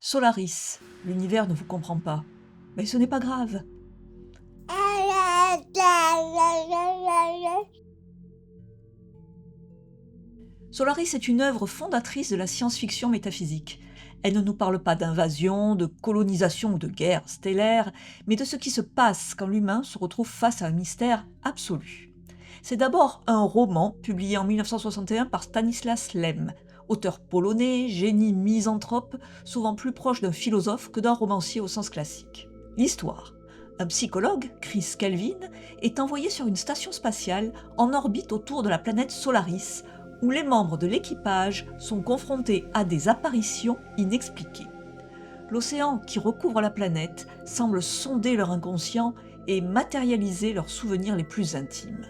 Solaris, l'univers ne vous comprend pas. Mais ce n'est pas grave. Solaris est une œuvre fondatrice de la science-fiction métaphysique. Elle ne nous parle pas d'invasion, de colonisation ou de guerre stellaire, mais de ce qui se passe quand l'humain se retrouve face à un mystère absolu. C'est d'abord un roman publié en 1961 par Stanislas Lem, auteur polonais, génie misanthrope, souvent plus proche d'un philosophe que d'un romancier au sens classique. L'histoire. Un psychologue, Chris Kelvin, est envoyé sur une station spatiale en orbite autour de la planète Solaris, où les membres de l'équipage sont confrontés à des apparitions inexpliquées. L'océan qui recouvre la planète semble sonder leur inconscient et matérialiser leurs souvenirs les plus intimes.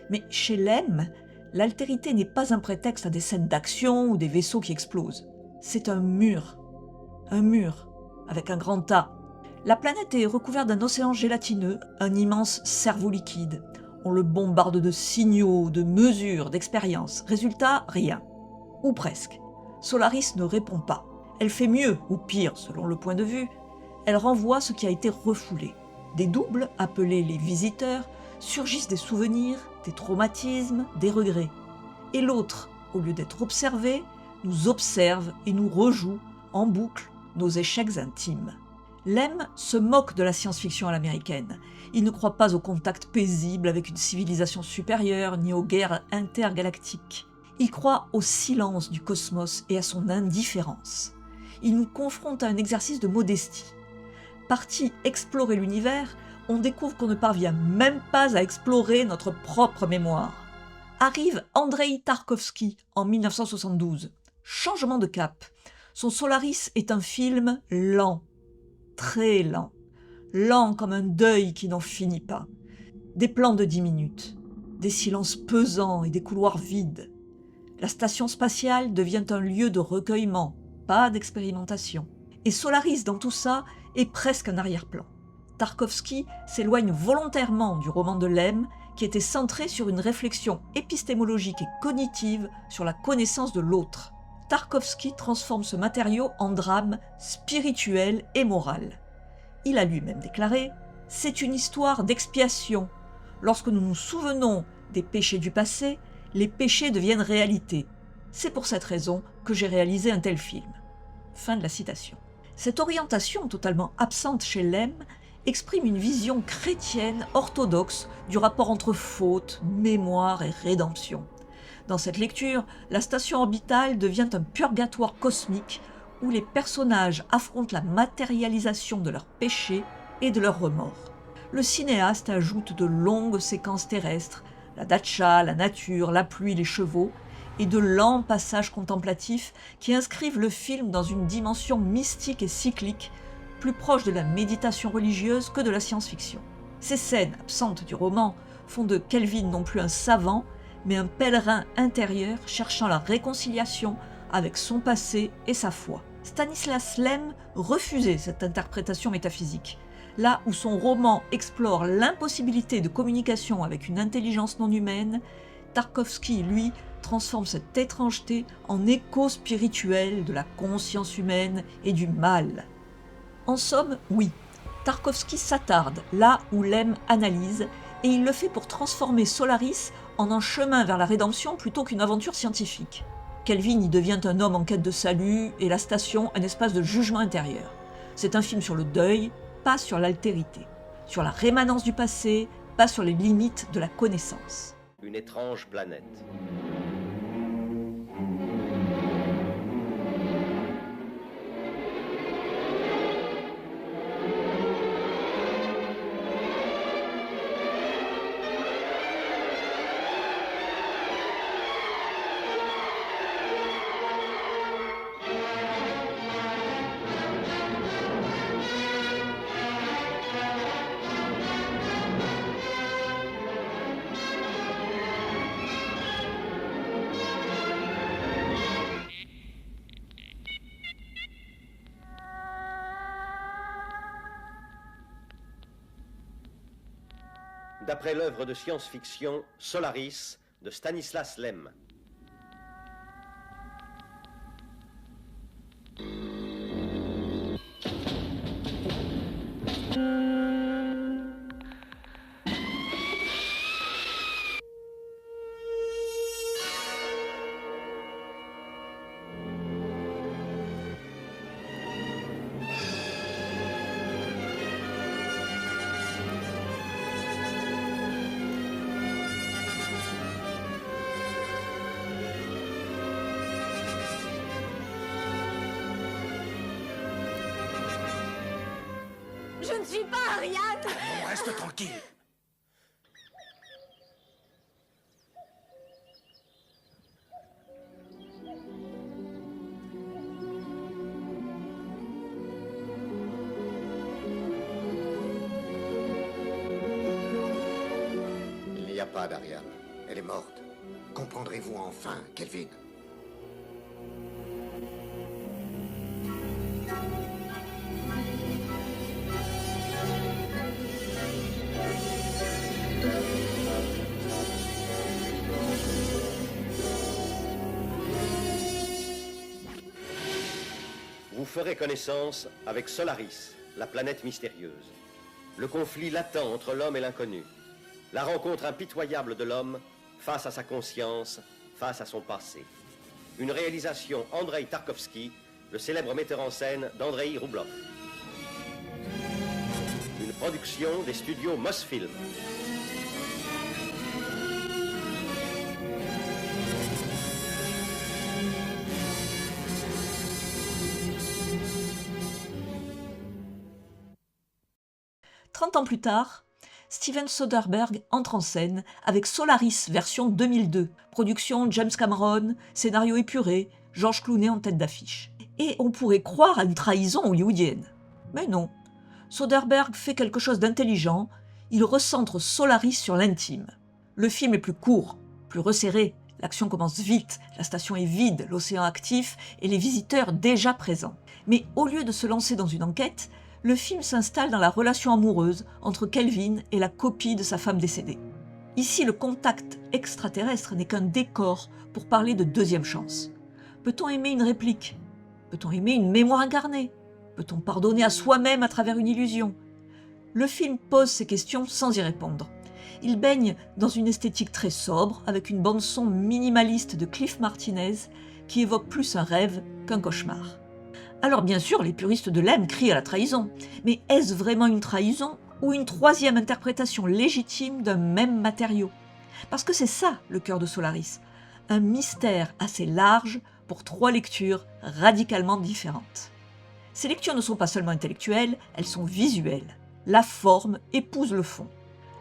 Mais chez Lem, l'altérité n'est pas un prétexte à des scènes d'action ou des vaisseaux qui explosent. C'est un mur, avec un grand A. La planète est recouverte d'un océan gélatineux, un immense cerveau liquide. On le bombarde de signaux, de mesures, d'expériences. Résultat, rien. Ou presque. Solaris ne répond pas. Elle fait mieux, ou pire selon le point de vue. Elle renvoie ce qui a été refoulé. Des doubles, appelés les visiteurs, surgissent des souvenirs, des traumatismes, des regrets. Et l'autre, au lieu d'être observé, nous observe et nous rejoue en boucle nos échecs intimes. Lem se moque de la science-fiction à l'américaine. Il ne croit pas au contact paisible avec une civilisation supérieure, ni aux guerres intergalactiques. Il croit au silence du cosmos et à son indifférence. Il nous confronte à un exercice de modestie. Parti explorer l'univers, on découvre qu'on ne parvient même pas à explorer notre propre mémoire. Arrive Andreï Tarkovsky en 1972. Changement de cap. Son Solaris est un film lent. Très lent. Lent comme un deuil qui n'en finit pas. Des plans de 10 minutes. Des silences pesants et des couloirs vides. La station spatiale devient un lieu de recueillement, pas d'expérimentation. Et Solaris, dans tout ça, est presque un arrière-plan. Tarkovsky s'éloigne volontairement du roman de Lem, qui était centré sur une réflexion épistémologique et cognitive sur la connaissance de l'autre. Tarkovsky transforme ce matériau en drame spirituel et moral. Il a lui-même déclaré « C'est une histoire d'expiation. Lorsque nous nous souvenons des péchés du passé, les péchés deviennent réalité. C'est pour cette raison que j'ai réalisé un tel film. » Fin de la citation. Cette orientation totalement absente chez Lem exprime une vision chrétienne orthodoxe du rapport entre faute, mémoire et rédemption. Dans cette lecture, la station orbitale devient un purgatoire cosmique où les personnages affrontent la matérialisation de leurs péchés et de leurs remords. Le cinéaste ajoute de longues séquences terrestres, la datcha, la nature, la pluie, les chevaux, et de lents passages contemplatifs qui inscrivent le film dans une dimension mystique et cyclique, plus proche de la méditation religieuse que de la science-fiction. Ces scènes, absentes du roman, font de Kelvin non plus un savant, mais un pèlerin intérieur cherchant la réconciliation avec son passé et sa foi. Stanislas Lem refusait cette interprétation métaphysique. Là où son roman explore l'impossibilité de communication avec une intelligence non humaine, Tarkovsky, lui, transforme cette étrangeté en écho spirituel de la conscience humaine et du mal. En somme, oui, Tarkovsky s'attarde là où Lem analyse, et il le fait pour transformer Solaris en un chemin vers la rédemption plutôt qu'une aventure scientifique. Kelvin y devient un homme en quête de salut, et la station un espace de jugement intérieur. C'est un film sur le deuil, pas sur l'altérité, sur la rémanence du passé, pas sur les limites de la connaissance. Une étrange planète. D'après l'œuvre de science-fiction Solaris de Stanislas Lem. Je ne suis pas Ariane. On reste tranquille. Il n'y a pas d'Ariane. Elle est morte. Comprendrez-vous enfin, Kelvin? Vous ferez connaissance avec Solaris, la planète mystérieuse. Le conflit latent entre l'homme et l'inconnu. La rencontre impitoyable de l'homme face à sa conscience, face à son passé. Une réalisation Andrei Tarkovsky, le célèbre metteur en scène d'Andrei Roublov. Une production des studios Mosfilm. Trente ans plus tard, Steven Soderbergh entre en scène avec Solaris version 2002, production James Cameron, scénario épuré, George Clooney en tête d'affiche. Et on pourrait croire à une trahison hollywoodienne. Mais non, Soderbergh fait quelque chose d'intelligent, il recentre Solaris sur l'intime. Le film est plus court, plus resserré, l'action commence vite, la station est vide, l'océan actif et les visiteurs déjà présents. Mais au lieu de se lancer dans une enquête, le film s'installe dans la relation amoureuse entre Kelvin et la copie de sa femme décédée. Ici, le contact extraterrestre n'est qu'un décor pour parler de deuxième chance. Peut-on aimer une réplique? Peut-on aimer une mémoire incarnée? Peut-on pardonner à soi-même à travers une illusion? Le film pose ces questions sans y répondre. Il baigne dans une esthétique très sobre, avec une bande-son minimaliste de Cliff Martinez qui évoque plus un rêve qu'un cauchemar. Alors bien sûr, les puristes de l'EM crient à la trahison, mais est-ce vraiment une trahison ou une troisième interprétation légitime d'un même matériau? Parce que c'est ça le cœur de Solaris, un mystère assez large pour trois lectures radicalement différentes. Ces lectures ne sont pas seulement intellectuelles, elles sont visuelles. La forme épouse le fond.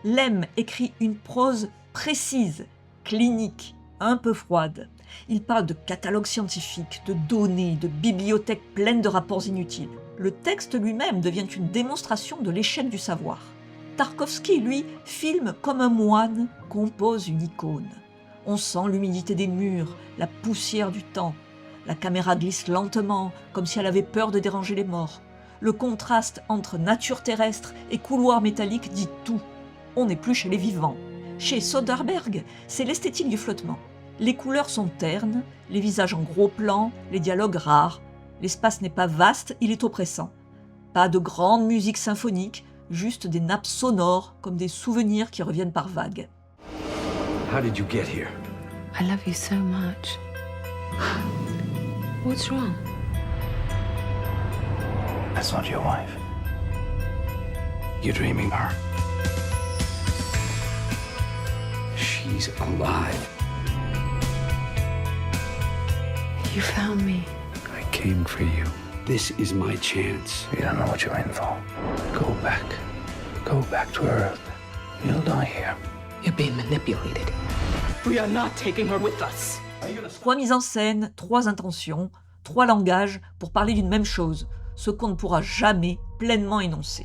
Lem écrit une prose précise, clinique, un peu froide. Il parle de catalogues scientifiques, de données, de bibliothèques pleines de rapports inutiles. Le texte lui-même devient une démonstration de l'échec du savoir. Tarkovsky, lui, filme comme un moine, compose une icône. On sent l'humidité des murs, la poussière du temps. La caméra glisse lentement, comme si elle avait peur de déranger les morts. Le contraste entre nature terrestre et couloir métallique dit tout. On n'est plus chez les vivants. Chez Soderbergh, c'est l'esthétique du flottement. Les couleurs sont ternes, les visages en gros plan, les dialogues rares. L'espace n'est pas vaste, il est oppressant. Pas de grande musique symphonique, juste des nappes sonores comme des souvenirs qui reviennent par vagues. How did you get here? I love you so much. What's wrong? That's not your wife. You're dreaming her. She's alive. You found me. I came for you. This is my chance. You don't know what you're in for. Go back. Go back to Earth. You'll die here. You're being manipulated. We are not taking her with us. Trois mises en scène, trois intentions, trois langages pour parler d'une même chose, ce qu'on ne pourra jamais pleinement énoncer.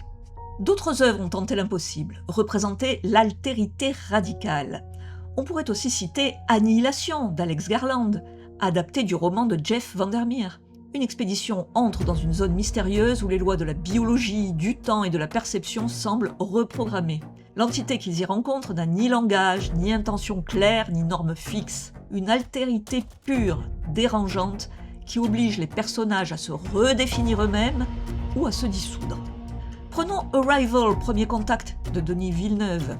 D'autres œuvres ont tenté l'impossible, représenter l'altérité radicale. On pourrait aussi citer Annihilation d'Alex Garland, adapté du roman de Jeff Vandermeer. Une expédition entre dans une zone mystérieuse où les lois de la biologie, du temps et de la perception semblent reprogrammées. L'entité qu'ils y rencontrent n'a ni langage, ni intention claire, ni normes fixes. Une altérité pure, dérangeante, qui oblige les personnages à se redéfinir eux-mêmes ou à se dissoudre. Prenons Arrival, Premier Contact de Denis Villeneuve.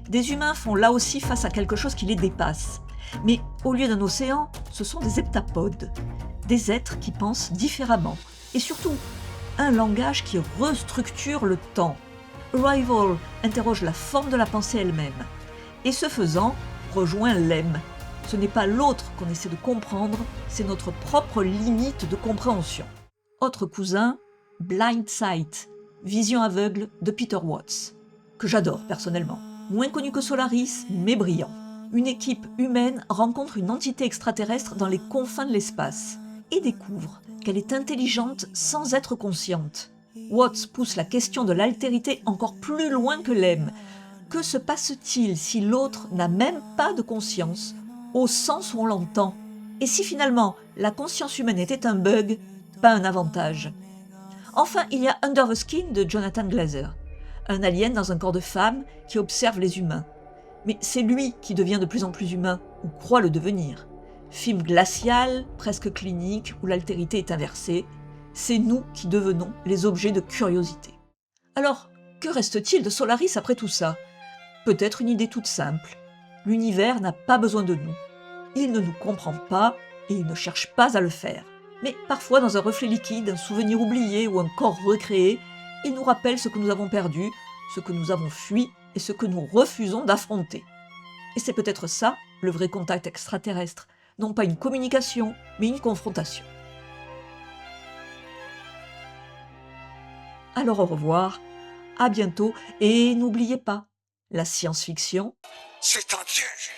Des humains font là aussi face à quelque chose qui les dépasse. Mais au lieu d'un océan, ce sont des heptapodes, des êtres qui pensent différemment. Et surtout, un langage qui restructure le temps. Arrival interroge la forme de la pensée elle-même. Et ce faisant, rejoint Lem. Ce n'est pas l'autre qu'on essaie de comprendre, c'est notre propre limite de compréhension. Autre cousin, Blind Sight, Vision aveugle de Peter Watts, que j'adore personnellement. Moins connu que Solaris, mais brillant. Une équipe humaine rencontre une entité extraterrestre dans les confins de l'espace et découvre qu'elle est intelligente sans être consciente. Watts pousse la question de l'altérité encore plus loin que l'aime. Que se passe-t-il si l'autre n'a même pas de conscience, au sens où on l'entend? Et si finalement la conscience humaine était un bug, pas un avantage? Enfin, il y a Under the Skin de Jonathan Glazer, un alien dans un corps de femme qui observe les humains. Mais c'est lui qui devient de plus en plus humain, ou croit le devenir. Film glacial, presque clinique, où l'altérité est inversée, c'est nous qui devenons les objets de curiosité. Alors, que reste-t-il de Solaris après tout ça? Peut-être une idée toute simple. L'univers n'a pas besoin de nous. Il ne nous comprend pas et il ne cherche pas à le faire. Mais parfois, dans un reflet liquide, un souvenir oublié ou un corps recréé, il nous rappelle ce que nous avons perdu, ce que nous avons fui et ce que nous refusons d'affronter. Et c'est peut-être ça, le vrai contact extraterrestre. Non pas une communication, mais une confrontation. Alors au revoir, à bientôt, et n'oubliez pas, la science-fiction, C'est un piège.